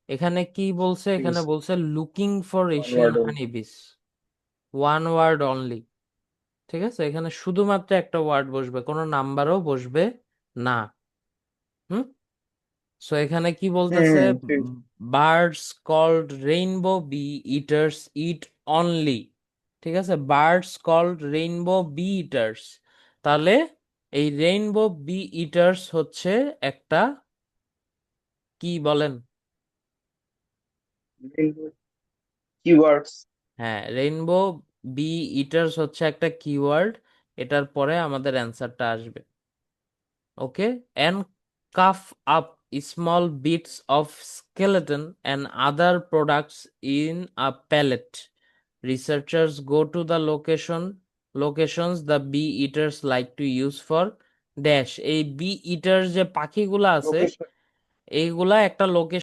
এখানে কি বলছে? এখানে প্লিজ। বলছে looking for one Asian word only. Honeybees, one word only. ঠিক আছে, এখানে শুধুমাত্র একটা ওয়ার্ড বসবে, কোনো নাম্বারও বসবে না। হুম। সো এখানে কি হুম বলতেছে? হুম ঠিক। Birds called rainbow bee eaters eat only. ঠিক আছে, birds called rainbow bee eaters. তাহলে এই রেইনবো বি ইটার্স হচ্ছে একটা কি বলেন? কিওয়ার্ডস। হ্যাঁ, রেইনবো বি ইটার্স হচ্ছে একটা কিওয়ার্ড। এটার পরে আমাদের অ্যান্সারটা আসবে। Okay, and cuff up small bits of skeleton and other products in a pellet. Researchers go to the locations the bee eaters like to use for dash. এই bee eaters যে পাখিগুলা আছে লোকেশন। এইগুলা একটা লোকেশন